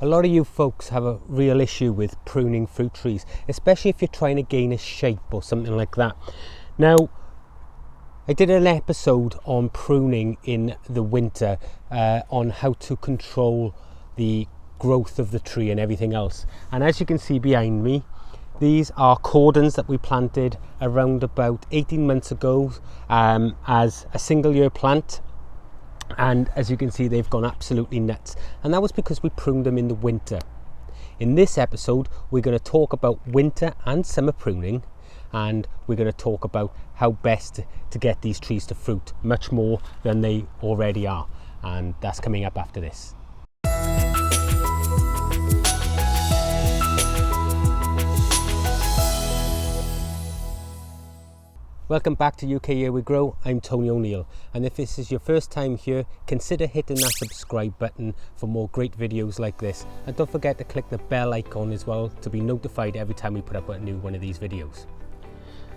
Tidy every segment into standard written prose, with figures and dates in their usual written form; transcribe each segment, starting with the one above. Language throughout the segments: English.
A lot of you folks have a real issue with pruning fruit trees, especially if you're trying to gain a shape or something like that. Now, I did an episode on pruning in the winter on how to control the growth of the tree and everything else. And as you can see behind me, these are cordons that we planted around about 18 months ago as a single year plant. And as you can see, they've gone absolutely nuts, and that was because we pruned them in the winter. In this episode, we're going to talk about winter and summer pruning, and we're going to talk about how best to get these trees to fruit much more than they already are, and that's coming up after this. Welcome back to UK Here We Grow. I'm Tony O'Neill, and if this is your first time here, consider hitting that subscribe button for more great videos like this, and don't forget to click the bell icon as well to be notified every time we put up a new one of these videos.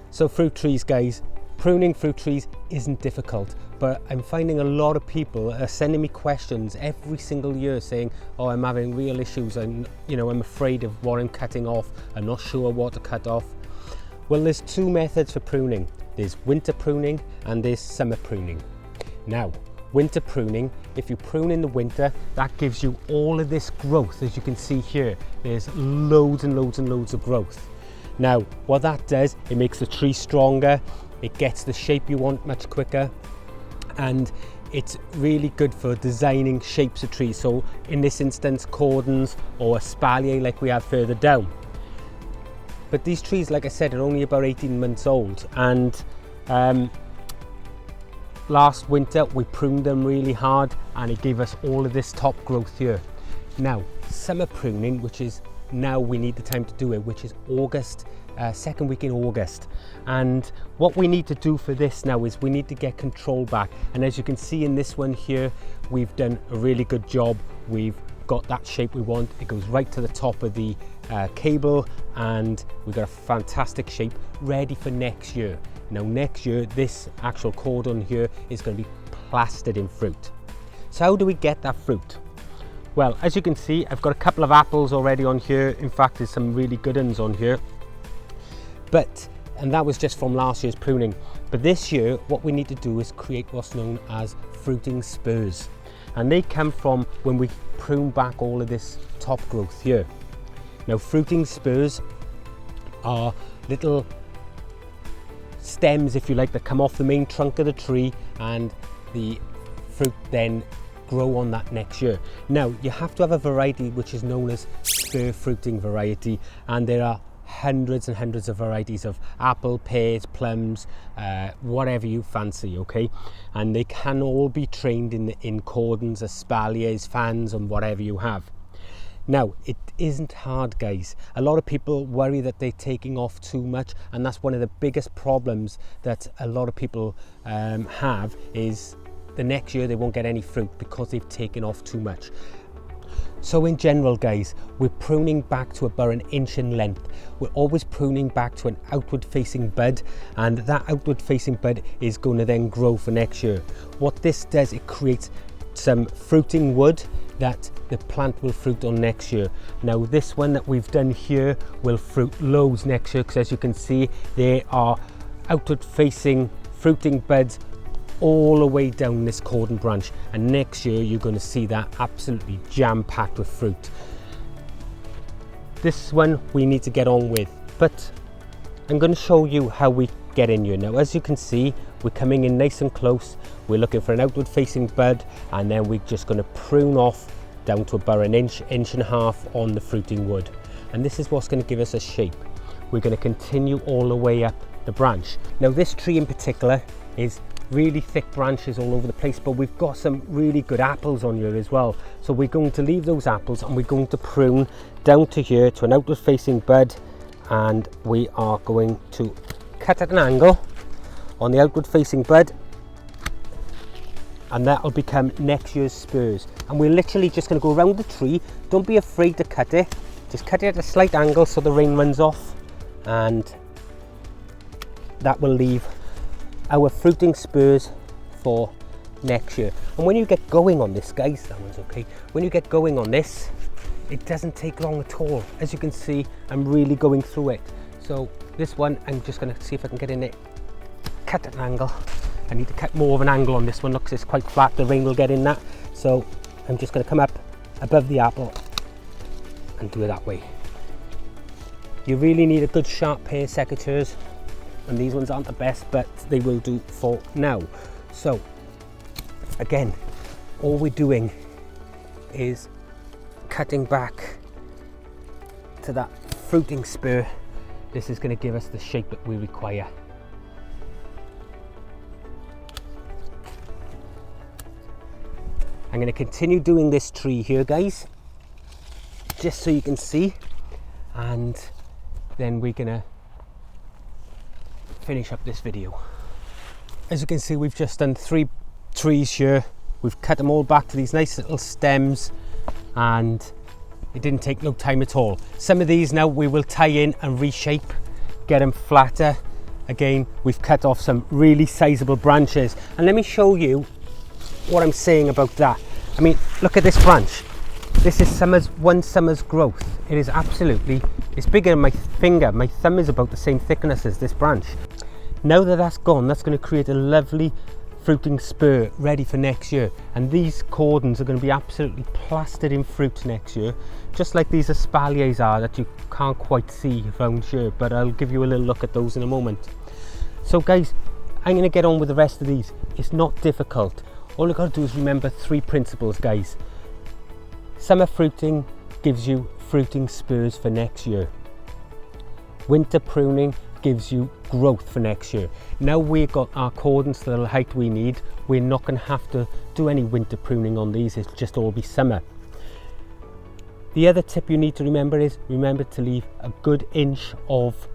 So fruit trees, guys, pruning fruit trees isn't difficult, but I'm finding a lot of people are sending me questions every single year saying, oh, I'm having real issues, I'm afraid of what I'm cutting off, I'm not sure what to cut off. Well, there's two methods for pruning. There's winter pruning and there's summer pruning. Now, winter pruning, if you prune in the winter, that gives you all of this growth. As you can see here, there's loads and loads and loads of growth. Now, what that does, it makes the tree stronger, it gets the shape you want much quicker, and it's really good for designing shapes of trees. So in this instance, cordons or espalier like we have further down. But these trees, like I said, are only about 18 months old, and last winter we pruned them really hard and it gave us all of this top growth here. Now, summer pruning, which is now we need the time to do it, which is August, second week in August. And what we need to do for this now is we need to get control back. And as you can see in this one here, we've done a really good job. We've got that shape we want. It goes right to the top of the cable, and we've got a fantastic shape ready for next year. Now next year, this actual cordon here is going to be plastered in fruit. So how do we get that fruit? Well, as you can see, I've got a couple of apples already on here. In fact, there's some really good ones on here. And that was just from last year's pruning. But this year, what we need to do is create what's known as fruiting spurs. And they come from when we prune back all of this top growth here. Now, fruiting spurs are little stems, if you like, that come off the main trunk of the tree, and the fruit then grow on that next year. Now, you have to have a variety which is known as spur fruiting variety, and there are hundreds and hundreds of varieties of apple, pears, plums, whatever you fancy, okay? And they can all be trained in cordons, espaliers, fans, and whatever you have. Now, it isn't hard, guys. A lot of people worry that they're taking off too much, and that's one of the biggest problems that a lot of people have, is the next year they won't get any fruit because they've taken off too much. So in general, guys, we're pruning back to about 1 inch in length. We're always pruning back to an outward facing bud, and that outward facing bud is going to then grow for next year. What this does, it creates some fruiting wood that the plant will fruit on next year. Now, this one that we've done here will fruit loads next year, because as you can see, there are outward facing fruiting buds all the way down this cordon branch, and next year you're going to see that absolutely jam-packed with fruit. This one we need to get on with, but I'm going to show you how we get in here. Now, as you can see, we're coming in nice and close. We're looking for an outward facing bud, and then we're just going to prune off down to about 1 inch, 1.5 inches on the fruiting wood. And this is what's going to give us a shape. We're going to continue all the way up the branch. Now, this tree in particular is really thick branches all over the place, but we've got some really good apples on here as well. So we're going to leave those apples, and we're going to prune down to here to an outward facing bud, and we are going to cut at an angle on the outward facing bud, and that will become next year's spurs. And we're literally just going to go around the tree. Don't be afraid to cut it, just cut it at a slight angle so the rain runs off, and that will leave our fruiting spurs for next year. And when you get going on this, guys, that one's okay. When you get going on this, it doesn't take long at all. As you can see, I'm really going through it. So this one, I'm just going to see if I can get in it, cut at an angle. I need to cut more of an angle on this one, look, 'cause it's quite flat, the rain will get in that. So I'm just going to come up above the apple and do it that way. You really need a good sharp pair of secateurs, and these ones aren't the best, but they will do for now. So again, all we're doing is cutting back to that fruiting spur. This is going to give us the shape that we require. I'm going to continue doing this tree here, guys, just so you can see, and then we're going to finish up this video. As you can see, we've just done 3 trees here. We've cut them all back to these nice little stems, and it didn't take no time at all. Some of these now we will tie in and reshape, get them flatter. Again, we've cut off some really sizable branches, and let me show you what I'm saying about that. I mean, look at this branch. This is one summer's growth. It is absolutely, it's bigger than my finger. My thumb is about the same thickness as this branch. Now that that's gone, that's going to create a lovely fruiting spur ready for next year. And these cordons are going to be absolutely plastered in fruit next year, just like these espaliers are that you can't quite see around here, but I'll give you a little look at those in a moment. So guys, I'm going to get on with the rest of these. It's not difficult. All you've got to do is remember 3 principles, guys. Summer fruiting gives you fruiting spurs for next year. Winter pruning gives you growth for next year. Now we've got our cordons to the height we need, we're not going to have to do any winter pruning on these, it's just all be summer. The other tip you need to remember is, remember to leave a good inch of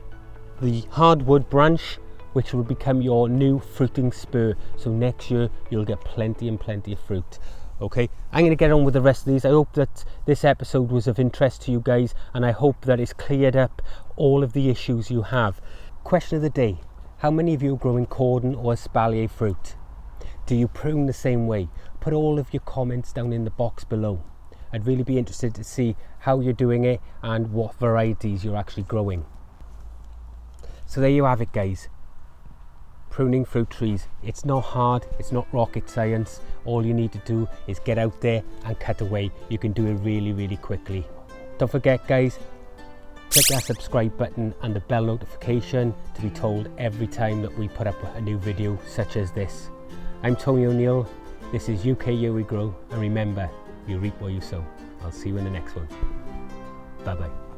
the hardwood branch, which will become your new fruiting spur. So next year you'll get plenty and plenty of fruit. Okay, I'm going to get on with the rest of these. I hope that this episode was of interest to you guys, and I hope that it's cleared up all of the issues you have. Question of the day: how many of you are growing cordon or espalier fruit? Do you prune the same way? Put all of your comments down in the box below. I'd really be interested to see how you're doing it and what varieties you're actually growing. So there you have it, guys. Pruning fruit trees. It's not hard, it's not rocket science. All you need to do is get out there and cut away. You can do it really, really quickly. Don't forget, guys, click that subscribe button and the bell notification to be told every time that we put up a new video such as this. I'm Tony O'Neill, this is UK Year We Grow, and remember, you reap what you sow. I'll see you in the next one. Bye bye.